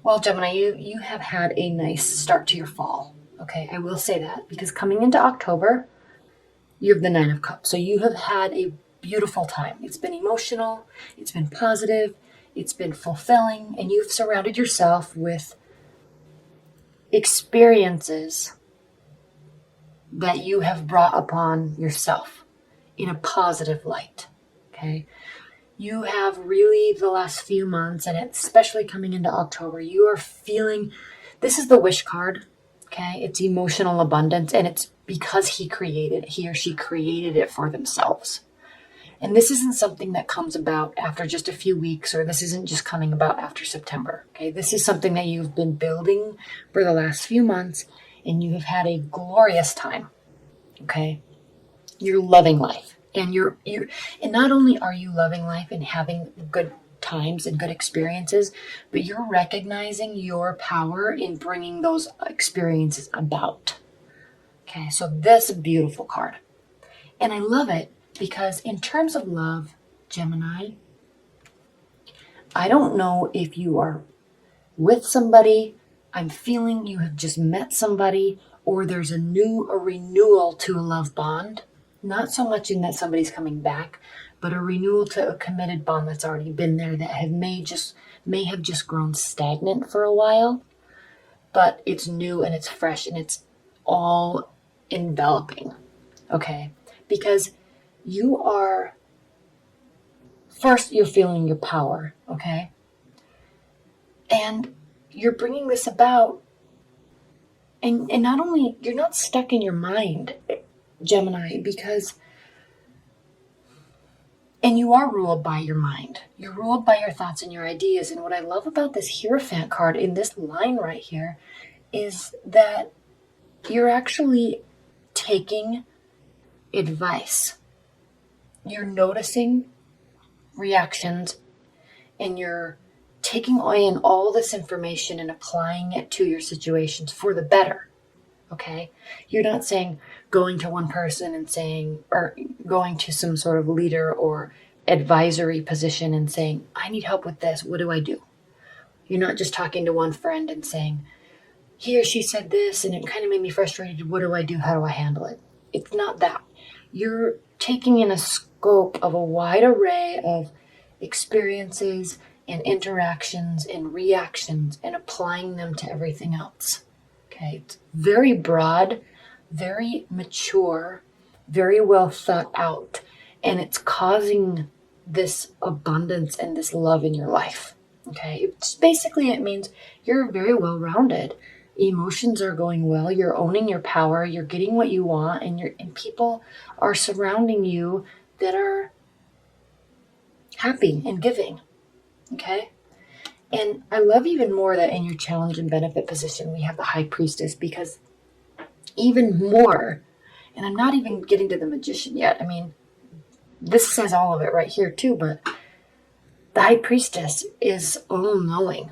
Well, Gemini, you have had a nice start to your fall. Okay, I will say that because coming into October, you have the Nine of Cups. So you have had a beautiful time. It's been emotional, it's been positive, it's been fulfilling, and you've surrounded yourself with experiences that you have brought upon yourself in a positive light. Okay. You have really, the last few months, and especially coming into October, you are feeling, this is the wish card. Okay. It's emotional abundance, and it's because he or she created it for themselves. And this isn't something that comes about after just a few weeks, or this isn't just coming about after September. Okay. This is something that you've been building for the last few months, and you have had a glorious time. Okay. You're loving life. And and not only are you loving life and having good times and good experiences, but you're recognizing your power in bringing those experiences about. Okay, so that's a beautiful card. And I love it because in terms of love, Gemini, I don't know if you are with somebody, I'm feeling you have just met somebody, or there's a renewal to a love bond. Not so much in that somebody's coming back, but a renewal to a committed bond that's already been there that may have just grown stagnant for a while, but it's new and it's fresh and it's all enveloping. Okay, because you're feeling your power. Okay, and you're bringing this about, and not only you're not stuck in your mind, Gemini, and you are ruled by your mind. You're ruled by your thoughts and your ideas. And what I love about this Hierophant card in this line right here is that you're actually taking advice. You're noticing reactions, and you're taking in all this information and applying it to your situations for the better. Okay, you're not saying going to one person and saying, or going to some sort of leader or advisory position and saying, I need help with this. What do I do? You're not just talking to one friend and saying, he or she said this and it kind of made me frustrated. What do I do? How do I handle it? It's not that. You're taking in a scope of a wide array of experiences and interactions and reactions and applying them to everything else. Okay, it's very broad, very mature, very well thought out, and it's causing this abundance and this love in your life. Okay, it means you're very well rounded. Emotions are going well. You're owning your power. You're getting what you want, and people are surrounding you that are happy and giving. Okay. And I love even more that in your challenge and benefit position, we have the High Priestess, because even more, and I'm not even getting to the Magician yet. I mean, this says all of it right here too, but the High Priestess is all-knowing,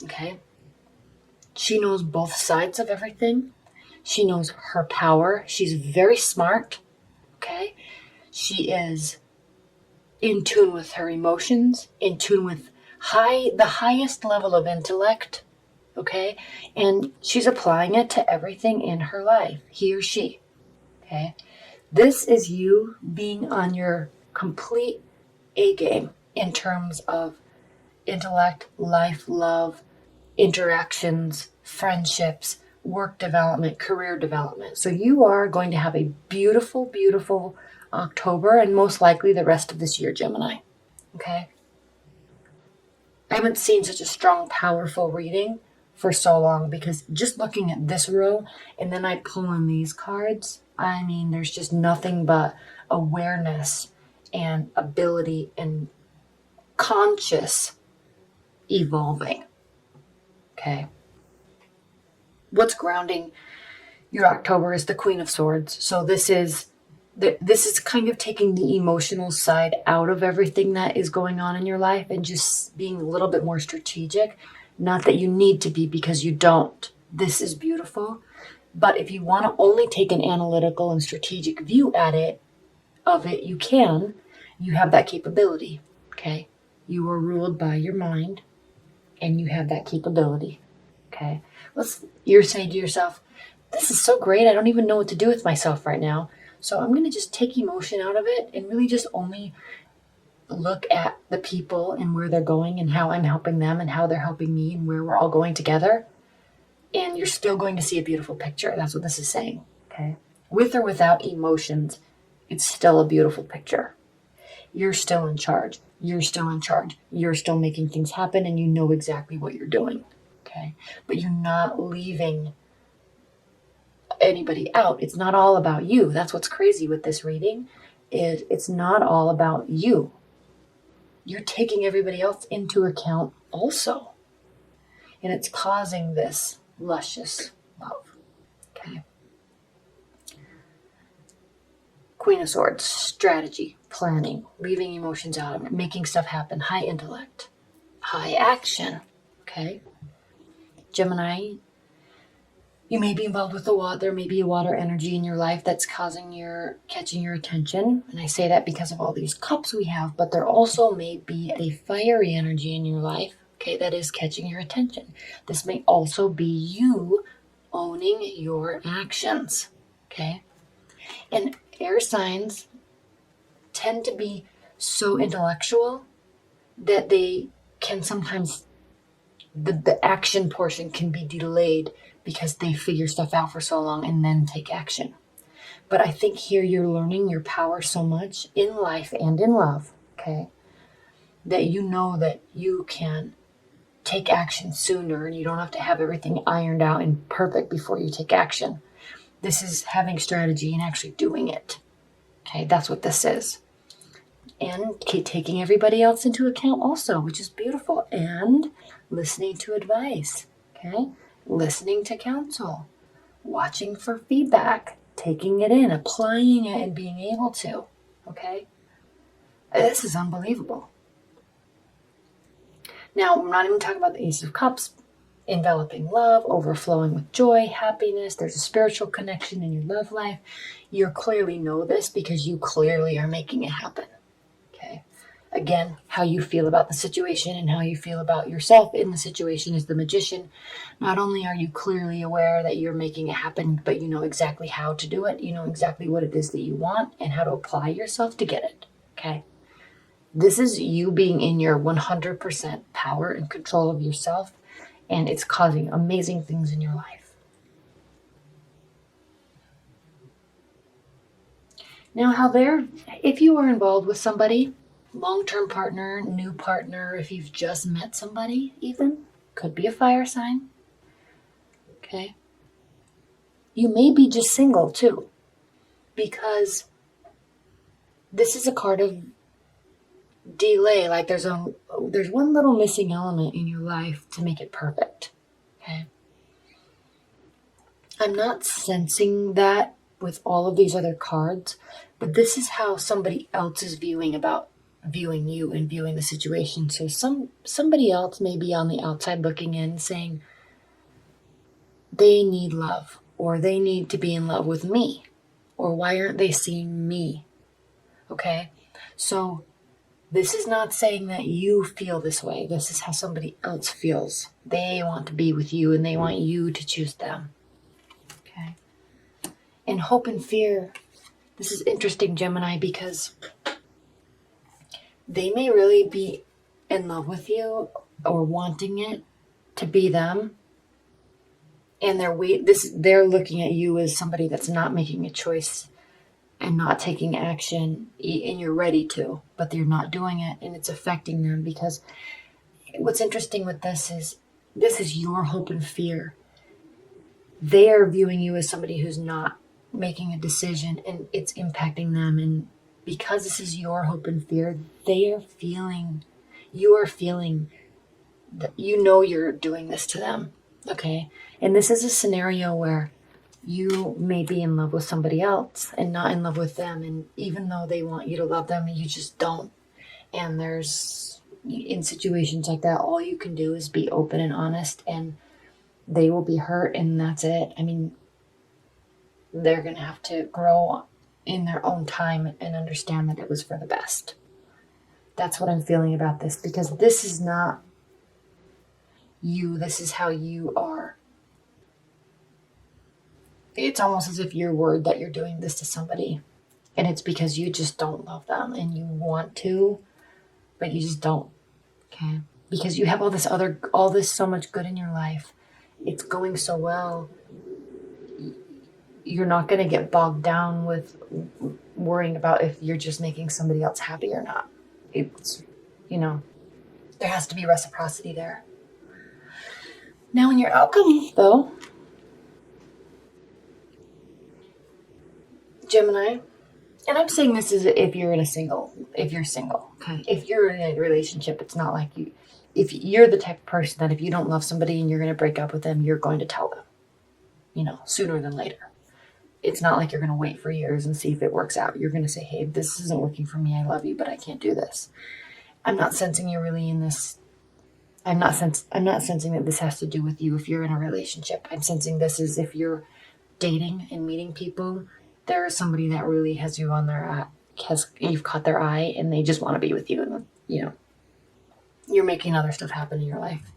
okay? She knows both sides of everything. She knows her power. She's very smart, okay? She is in tune with her emotions, in tune with the highest level of intellect, okay? And she's applying it to everything in her life, he or she, okay? This is you being on your complete A game in terms of intellect, life, love, interactions, friendships, work development, career development. So you are going to have a beautiful, beautiful October, and most likely the rest of this year, Gemini, okay? I haven't seen such a strong, powerful reading for so long, because just looking at this row and then I pull in these cards, I mean, there's just nothing but awareness and ability and conscious evolving. Okay. What's grounding your October is the Queen of Swords. So this is kind of taking the emotional side out of everything that is going on in your life and just being a little bit more strategic. Not that you need to be, because you don't. This is beautiful. But if you want to only take an analytical and strategic view of it, you can. You have that capability, okay? You are ruled by your mind. and you have that capability. Okay. You're saying to yourself, this is so great. I don't even know what to do with myself right now. So I'm going to just take emotion out of it and really just only look at the people and where they're going and how I'm helping them and how they're helping me and where we're all going together. And you're still going to see a beautiful picture. That's what this is saying. Okay. With or without emotions, it's still a beautiful picture. You're still in charge. You're still in charge. You're still making things happen and you know exactly what you're doing. Okay. But you're not leaving anybody out. It's not all about you. That's what's crazy with this reading. It's not all about you. You're taking everybody else into account also. And it's causing this luscious love. Okay. Queen of Swords, strategy, planning, leaving emotions out of it, making stuff happen, high intellect, high action. Okay. Gemini, you may be involved with the water. There may be a water energy in your life that's catching your attention. And I say that because of all these cups we have, but there also may be a fiery energy in your life, okay, that is catching your attention. This may also be you owning your actions, okay? And air signs tend to be so intellectual that they can sometimes, the action portion can be delayed because they figure stuff out for so long and then take action. But I think here you're learning your power so much in life and in love, okay, that you know that you can take action sooner and you don't have to have everything ironed out and perfect before you take action. This is having strategy and actually doing it. Okay, that's what this is. And taking everybody else into account also, which is beautiful. And listening to advice, okay? Listening to counsel, watching for feedback, taking it in, applying it, and being able to, okay? This is unbelievable. Now, I'm not even talking about the Ace of Cups, enveloping love, overflowing with joy, happiness. There's a spiritual connection in your love life. You clearly know this because you clearly are making it happen, okay? Again, how you feel about the situation and how you feel about yourself in the situation is the magician. Not only are you clearly aware that you're making it happen, but you know exactly how to do it. You know exactly what it is that you want and how to apply yourself to get it, okay? This is you being in your 100% power and control of yourself, and it's causing amazing things in your life. Now, if you are involved with somebody, long-term partner, new partner, if you've just met somebody even, could be a fire sign, okay? You may be just single too, because this is a card of delay. Like there's one little missing element in your life to make it perfect, okay? I'm not sensing that with all of these other cards, but this is how somebody else is viewing you and viewing the situation. So somebody else may be on the outside looking in saying they need love, or they need to be in love with me, or why aren't they seeing me? Okay, so this is not saying that you feel this way. This is how somebody else feels. They want to be with you and they want you to choose them. Okay. And hope and fear. This is interesting, Gemini, because they may really be in love with you or wanting it to be them. And they're looking at you as somebody that's not making a choice and not taking action, and you're ready to, but they're not doing it, and it's affecting them. Because what's interesting with this is your hope and fear. They are viewing you as somebody who's not making a decision, and it's impacting them. And because this is your hope and fear, you are feeling that you know you're doing this to them, okay? And this is a scenario where you may be in love with somebody else and not in love with them. And even though they want you to love them, you just don't. And in situations like that, all you can do is be open and honest, and they will be hurt, and that's it. I mean, they're going to have to grow in their own time and understand that it was for the best. That's what I'm feeling about this, because this is not you. This is how you are. It's almost as if you're worried that you're doing this to somebody, and it's because you just don't love them and you want to, but you just don't. Okay? Because you have all this so much good in your life. It's going so well. You're not going to get bogged down with worrying about if you're just making somebody else happy or not. It's, there has to be reciprocity there. Now in your outcome, though, Gemini, and I'm saying this is if you're single, okay? If you're in a relationship, it's not like if you're the type of person that if you don't love somebody and you're going to break up with them, you're going to tell them, sooner than later. It's not like you're going to wait for years and see if it works out. You're going to say, hey, this isn't working for me. I love you, but I can't do this. I'm not sensing you're really in this. I'm not sensing that this has to do with you if you're in a relationship. I'm sensing this is if you're dating and meeting people, there is somebody that really has you on their you've caught their eye and they just want to be with you, and you're making other stuff happen in your life.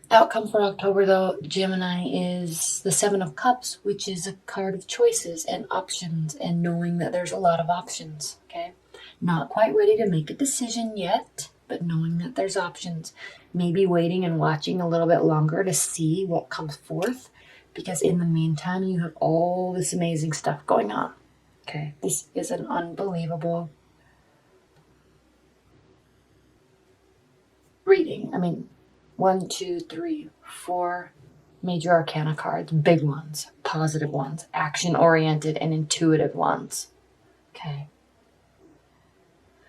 Outcome for October, though, Gemini, is the Seven of Cups, which is a card of choices and options and knowing that there's a lot of options, okay? Not quite ready to make a decision yet, but knowing that there's options. Maybe waiting and watching a little bit longer to see what comes forth, because in the meantime, you have all this amazing stuff going on, okay? This is an unbelievable reading. 1, 2, 3, 4 major arcana cards, big ones, positive ones, action-oriented and intuitive ones. Okay.